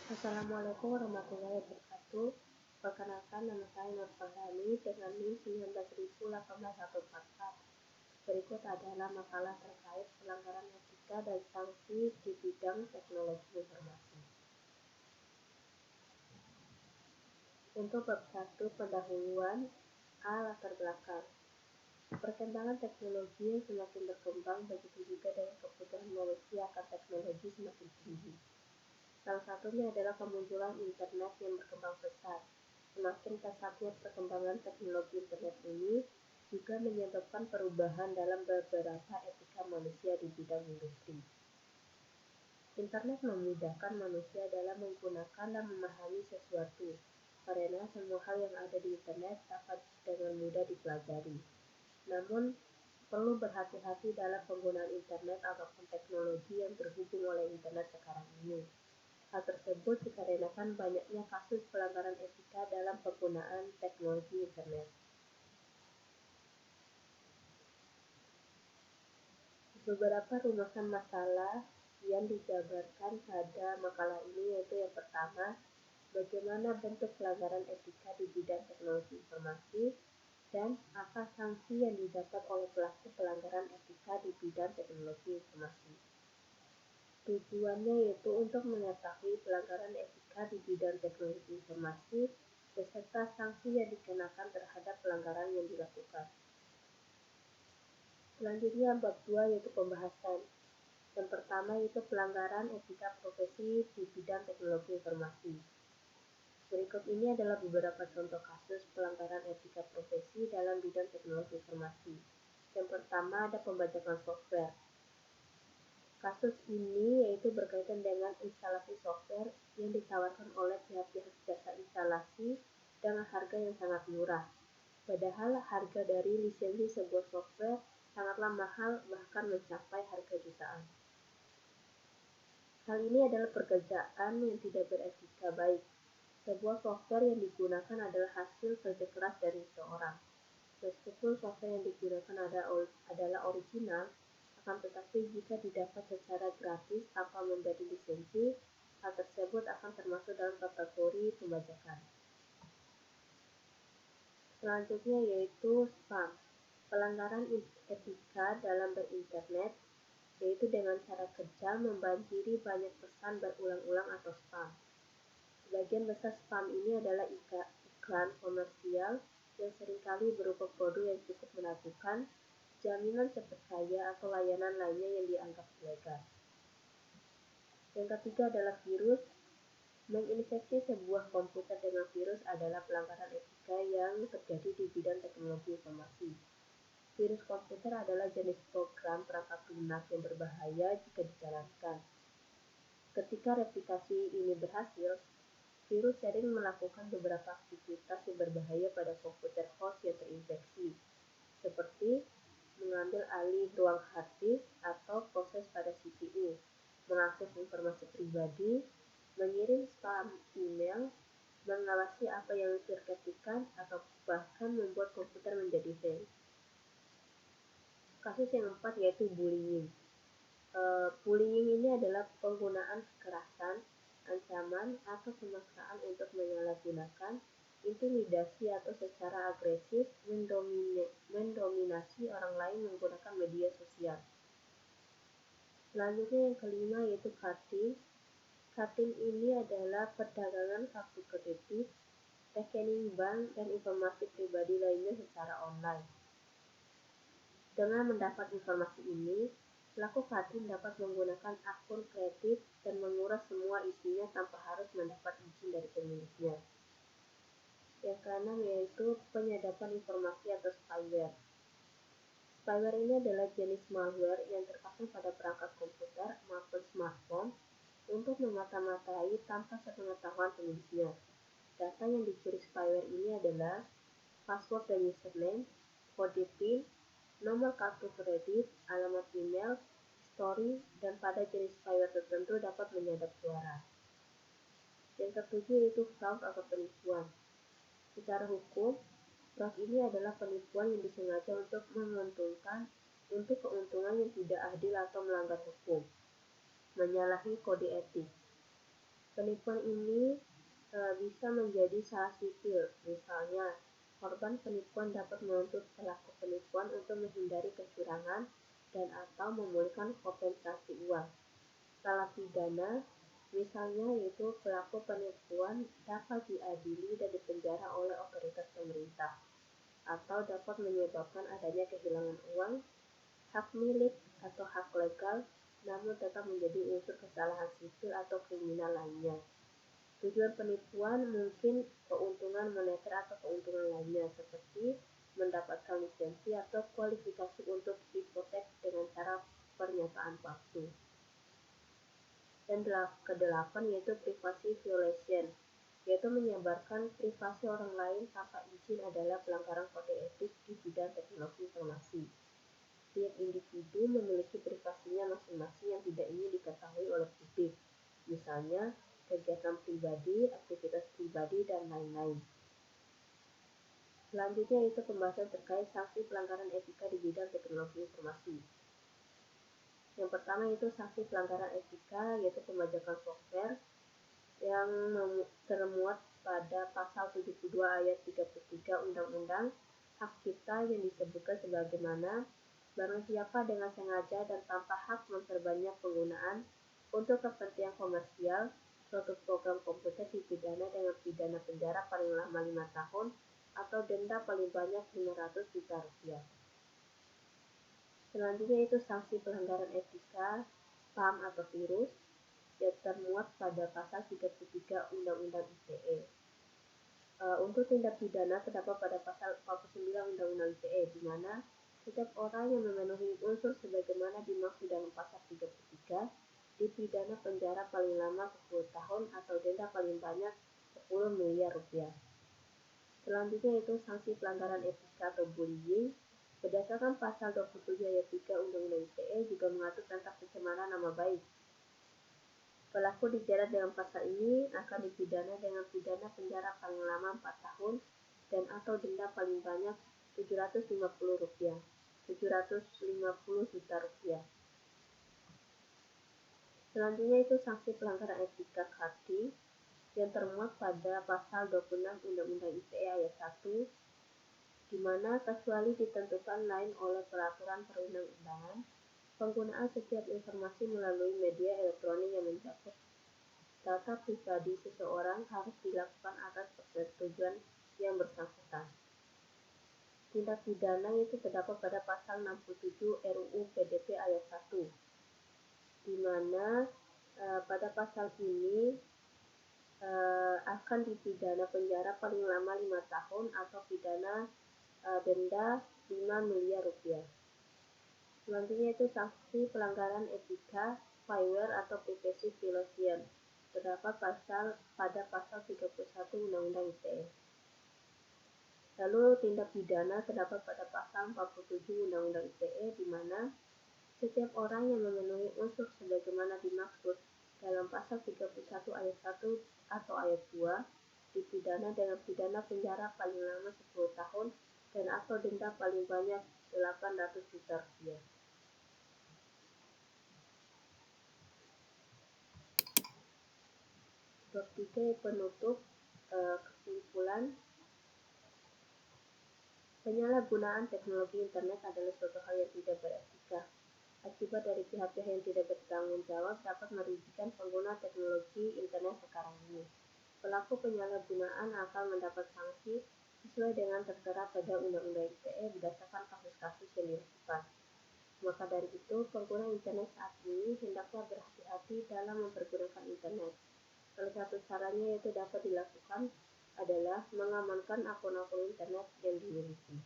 Assalamualaikum warahmatullahi wabarakatuh. Perkenalkan, nama saya Nur Fahrani dengan NIM 19.18144. Berikut adalah makalah terkait pelanggaran etika dan sanksi di bidang teknologi informasi. Untuk bab 1, pendahuluan. Latar belakang. Perkembangan teknologi yang semakin berkembang, begitu juga dengan kebutuhan manusia akan teknologi semakin tinggi. Salah satunya adalah kemunculan internet yang berkembang pesat. Semakin pesatnya perkembangan teknologi internet ini juga menyebabkan perubahan dalam beberapa etika manusia di bidang industri. Internet memudahkan manusia dalam menggunakan dan memahami sesuatu, karena semua hal yang ada di internet dapat dengan mudah dipelajari. Namun, perlu berhati-hati dalam penggunaan internet ataupun teknologi yang terhubung oleh internet sekarang ini. Hal tersebut dikarenakan banyaknya kasus pelanggaran etika dalam penggunaan teknologi internet. Beberapa rumusan masalah yang dijabarkan pada makalah ini yaitu yang pertama, bagaimana bentuk pelanggaran etika di bidang teknologi informasi dan apa sanksi yang didapat oleh pelaku pelanggaran etika di bidang teknologi informasi. Tujuannya yaitu untuk mengetahui pelanggaran etika di bidang teknologi informasi beserta sanksi yang dikenakan terhadap pelanggaran yang dilakukan. Selanjutnya bab 2 yaitu pembahasan. Yang pertama yaitu pelanggaran etika profesi di bidang teknologi informasi. Berikut ini adalah beberapa contoh kasus pelanggaran etika profesi dalam bidang teknologi informasi. Yang pertama ada pembajakan software. Kasus ini yaitu berkaitan dengan instalasi software yang ditawarkan oleh pihak-pihak jasa instalasi dengan harga yang sangat murah. Padahal harga dari lisensi sebuah software sangatlah mahal, bahkan mencapai harga jutaan. Hal ini adalah pekerjaan yang tidak beretika baik. Sebuah software yang digunakan adalah hasil kerja keras dari seseorang. Meskipun software yang digunakan adalah original, akan tetapi jika didapat secara gratis tanpa memberi lisensi, hal tersebut akan termasuk dalam kategori pembajakan. Selanjutnya yaitu spam. Pelanggaran etika dalam berinternet yaitu dengan cara kejam membanjiri banyak pesan berulang-ulang atau spam. Sebagian besar spam ini adalah iklan komersial yang seringkali berupa produk yang cukup menakutkan, jaminan cepat kaya atau layanan lainnya yang dianggap ilegal. Yang ketiga adalah virus. Menginfeksi sebuah komputer dengan virus adalah pelanggaran etika yang terjadi di bidang teknologi informasi. Virus komputer adalah jenis program perangkat lunak yang berbahaya jika dijalankan. Ketika replikasi ini berhasil, virus sering melakukan beberapa aktivitas yang berbahaya pada komputer host yang terinfeksi, seperti mengambil alih ruang hard disk atau proses pada CPU, mengakses informasi pribadi, mengirim spam email, mengawasi apa yang diketikkan, atau bahkan membuat komputer menjadi hang. Kasus yang keempat yaitu bullying. Bullying ini adalah penggunaan kekerasan, ancaman, atau pemaksaan untuk menyalahgunakan, intimidasi atau secara agresif mendominasi orang lain menggunakan media sosial. Selanjutnya yang kelima yaitu cutting. Cutting ini adalah perdagangan kartu kredit, rekening bank, dan informasi pribadi lainnya secara online. Dengan mendapat informasi ini, pelaku cutting dapat menggunakan akun kredit dan menguras semua isinya tanpa harus mendapat izin dari pemiliknya. Yang keenam yaitu penyadapan informasi atau spyware. Spyware ini adalah jenis malware yang terpasang pada perangkat komputer maupun smartphone untuk memata-matai tanpa sepengetahuan pemiliknya. Data yang dicuri spyware ini adalah password dan username, kode PIN, nomor kartu kredit, alamat email, history, dan pada jenis spyware tertentu dapat menyadap suara. Yang ketujuh yaitu fraud atau penipuan. Secara hukum, fraud ini adalah penipuan yang disengaja untuk menguntungkan untuk keuntungan yang tidak adil atau melanggar hukum, menyalahi kode etik. Penipuan ini bisa menjadi salah sipil, misalnya korban penipuan dapat menuntut pelaku penipuan untuk menghindari kecurangan dan atau memulihkan kompensasi uang. Salah pidana, misalnya yaitu pelaku penipuan dapat diadili dan dipenjara oleh otoritas pemerintah, atau dapat menyebabkan adanya kehilangan uang, hak milik, atau hak legal, namun tetap menjadi unsur kesalahan sipil atau kriminal lainnya. Tujuan penipuan mungkin keuntungan moneter atau keuntungan lainnya, seperti mendapatkan lisensi atau kualifikasi untuk hipotek dengan cara pernyataan palsu. Dan kedelapan yaitu privacy violation, yaitu menyebarkan privasi orang lain tanpa izin adalah pelanggaran kode etik di bidang teknologi informasi. Setiap individu memiliki privasinya masing-masing yang tidak ingin diketahui oleh publik, misalnya kegiatan pribadi, aktivitas pribadi, dan lain-lain. Selanjutnya itu pembahasan terkait sanksi pelanggaran etika di bidang teknologi informasi. Yang pertama itu sanksi pelanggaran etika, yaitu pembajakan software yang termuat pada pasal 72 ayat 33 Undang-Undang Hak Cipta yang disebutkan sebagaimana barang siapa dengan sengaja dan tanpa hak memperbanyak penggunaan untuk kepentingan komersial suatu program komputer dipidana dengan pidana penjara paling lama 5 tahun atau denda paling banyak 500 juta rupiah. Selanjutnya itu sanksi pelanggaran etika spam atau virus yang termuat pada pasal 33 Undang-Undang ITE. Untuk tindak pidana terdapat pada pasal 49 Undang-Undang ITE, di mana setiap orang yang memenuhi unsur sebagaimana dimaksud dalam pasal 33 dipidana penjara paling lama 10 tahun atau denda paling banyak 10 miliar rupiah. Selanjutnya itu sanksi pelanggaran etika atau bullying. Berdasarkan pasal 27 ayat 3 Undang-Undang ITE juga mengatur tentang pencemaran nama baik. Pelaku dijerat dengan pasal ini akan dipidana dengan pidana penjara paling lama 4 tahun dan atau denda paling banyak 750 juta rupiah. Selanjutnya itu sanksi pelanggaran etika karti yang termuat pada pasal 26 Undang-Undang ITE ayat 1, di mana kecuali ditentukan lain oleh peraturan perundang-undangan, penggunaan setiap informasi melalui media elektronik yang mencakup data pribadi seseorang harus dilakukan atas persetujuan yang bersangkutan. Tindak pidana itu terdapat pada pasal 67 RUU PDP ayat 1, di mana pada pasal ini akan dipidana penjara paling lama 5 tahun atau pidana denda 5 miliar rupiah. Selanjutnya itu sanksi pelanggaran etika spyware atau privacy violation terdapat pada pasal 31 Undang-Undang ITE. Lalu tindak pidana terdapat pada pasal 47 Undang-Undang ITE, di mana setiap orang yang memenuhi unsur sebagaimana dimaksud dalam pasal 31 ayat 1 atau ayat 2 dipidana dengan pidana penjara paling lama 10 tahun dan atau denda paling banyak 800 juta rupiah. Bab 3 penutup. Kesimpulan, penyalahgunaan teknologi internet adalah suatu hal yang tidak beretika. Akibat dari pihak-pihak yang tidak bertanggung jawab dapat merugikan pengguna teknologi internet sekarang ini. Pelaku penyalahgunaan akan mendapat sanksi sesuai dengan tertera pada Undang-Undang ITE berdasarkan kasus-kasus yang dilakukan. Maka dari itu, pengguna internet saat ini hendaknya berhati-hati dalam mempergunakan internet. Salah satu caranya yaitu dapat dilakukan adalah mengamankan akun-akun internet yang dimiliki.